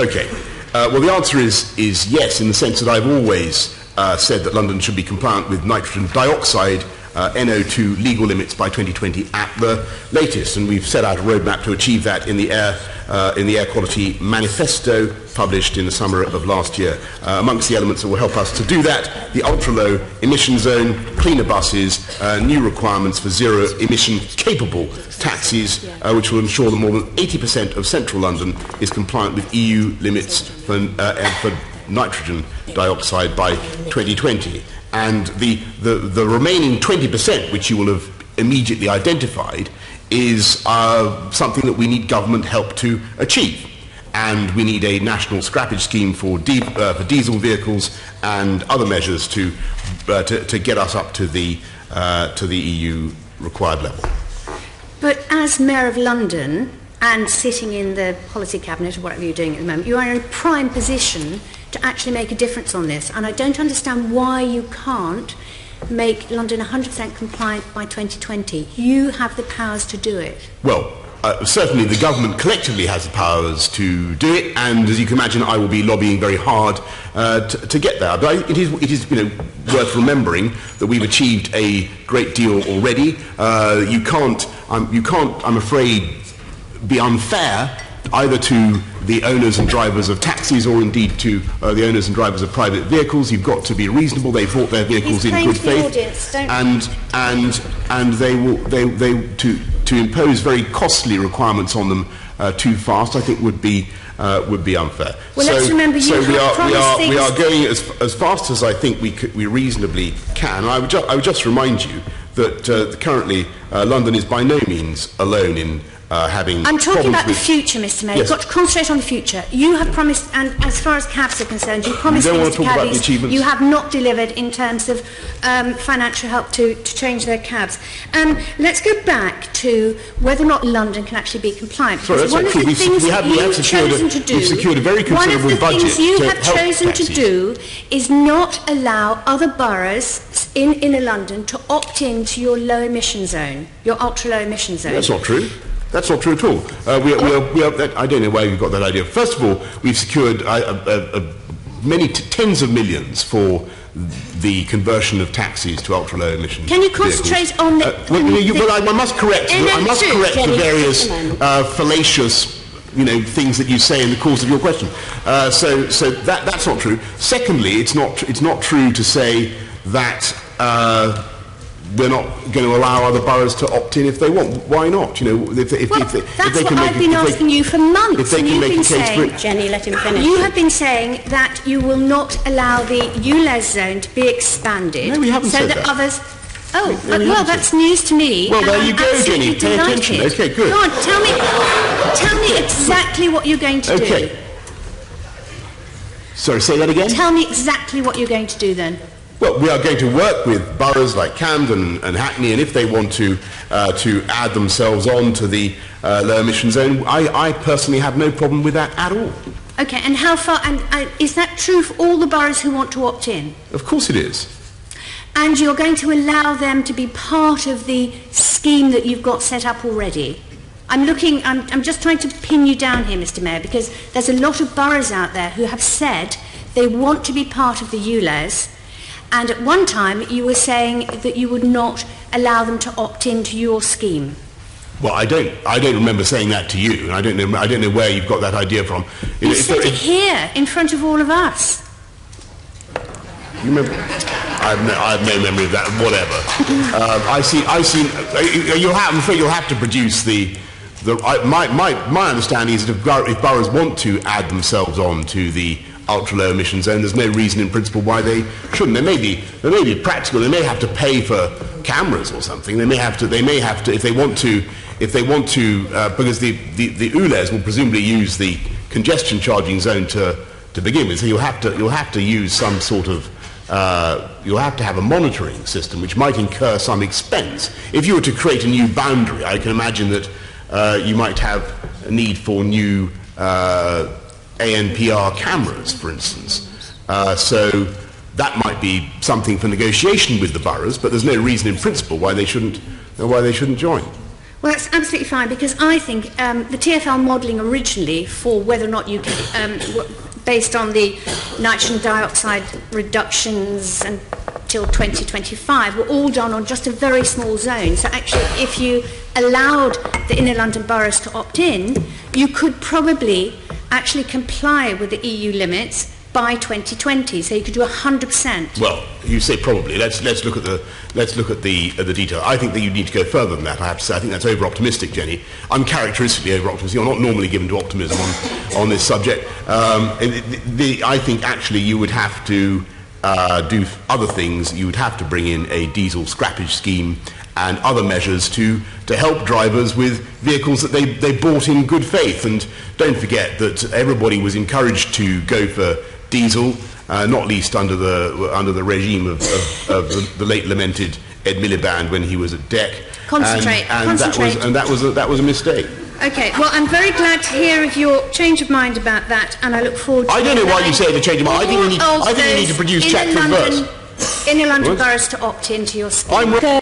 Okay. Well, the answer is yes, in the sense that I've always said that London should be compliant with nitrogen dioxide NO2 legal limits by 2020 at the latest, and we've set out a roadmap to achieve that in the Air Quality Manifesto published in the summer of last year. Amongst the elements that will help us to do that, the ultra-low emission zone, cleaner buses, new requirements for zero-emission capable taxis, which will ensure that more than 80% of central London is compliant with EU limits for nitrogen dioxide by 2020. And the remaining 20%, which you will have immediately identified, is something that we need government help to achieve. And we need a national scrappage scheme for diesel vehicles and other measures to get us up to the EU required level. But as Mayor of London and sitting in the policy cabinet or whatever you're doing at the moment, you are in a prime position to actually make a difference on this. And I don't understand why you can't make London 100% compliant by 2020. You have the powers to do it. Well, certainly the government collectively has the powers to do it, and as you can imagine, I will be lobbying very hard to get there. But it is worth remembering that we've achieved a great deal already. You can't, I'm afraid, be unfair either to the owners and drivers of taxis or indeed to the owners and drivers of private vehicles. You've got to be reasonable. They bought their vehicles in good faith, and to impose very costly requirements on them too fast, I think would be unfair. Well, let's remember we are going as fast as I think we reasonably can. I would just remind you that currently London is by no means alone in having. I'm talking about the future, Mr. Mayor. Yes. You've got to concentrate on the future. You have promised, and as far as cabs are concerned, you promised things to cabbies. You have not delivered in terms of financial help to change their cabs. Let's go back to whether or not London can actually be compliant. Sorry, that's not true. We've secured a very considerable budget. One of the things you have chosen to do is not allow other boroughs in London to opt into your low emission zone, your ultra low emission zone. That's not true. That's not true at all. I don't know where you got that idea. First of all, we've secured many tens of millions for the conversion of taxis to ultra-low emission. Can you concentrate on the? I must correct the various fallacious, things that you say in the course of your question. So that's not true. Secondly, it's not true to say that. We're not going to allow other boroughs to opt in if they want. Why not? That's what I've been asking you for months. If they can make a case for it. Jenny, let him finish. You have been saying that you will not allow the ULEZ zone to be expanded. No, we haven't said that. Others. That's said. News to me. Well, there you go, Jenny. Pay attention. Okay, good. Go on, tell me exactly what you're going to do. Okay. Sorry, say that again. Tell me exactly what you're going to do then. Well, we are going to work with boroughs like Camden and Hackney, and if they want to add themselves on to the low emission zone, I personally have no problem with that at all. Okay, and how far? And is that true for all the boroughs who want to opt in? Of course it is. And you're going to allow them to be part of the scheme that you've got set up already? I'm just trying to pin you down here, Mr. Mayor, because there's a lot of boroughs out there who have said they want to be part of the ULEZ. And at one time, you were saying that you would not allow them to opt into your scheme. Well, I don't remember saying that to you, and I don't know where you've got that idea from. You said it here, in front of all of us. You remember? I have no memory of that. Whatever. I'm afraid you'll have to produce my understanding is that if boroughs want to add themselves on to the ultra-low emission zone, there's no reason in principle why they shouldn't. They may be practical. They may have to pay for cameras or something. They may have to if they want to because the ULEZ will presumably use the congestion charging zone to begin with. So you'll have to use some sort of you'll have to have a monitoring system which might incur some expense. If you were to create a new boundary, I can imagine that you might have a need for new ANPR cameras, for instance. So that might be something for negotiation with the boroughs, but there's no reason in principle why they shouldn't join. Well, that's absolutely fine, because I think the TfL modelling originally for whether or not you can, based on the nitrogen dioxide reductions until 2025, were all done on just a very small zone. So actually, if you allowed the inner London boroughs to opt in, you could probably actually comply with the EU limits by 2020, so you could do 100%. Well, you say probably. Let's look at the detail. I think that you need to go further than that. I have to say, I think that's over-optimistic, Jenny. I'm characteristically over-optimistic. You're not normally given to optimism on this subject. I think actually you would have to do other things. You would have to bring in a diesel scrappage scheme and other measures to help drivers with vehicles that they bought in good faith. And don't forget that everybody was encouraged to go for diesel, not least under the regime of the late lamented Ed Miliband when he was at DEC. Concentrate. That was a mistake. Okay, well, I'm very glad to hear of your change of mind about that, and I look forward to... I don't know why you say the change of mind. I think we need to produce chapter and verse. Inner London boroughs to opt into your scheme.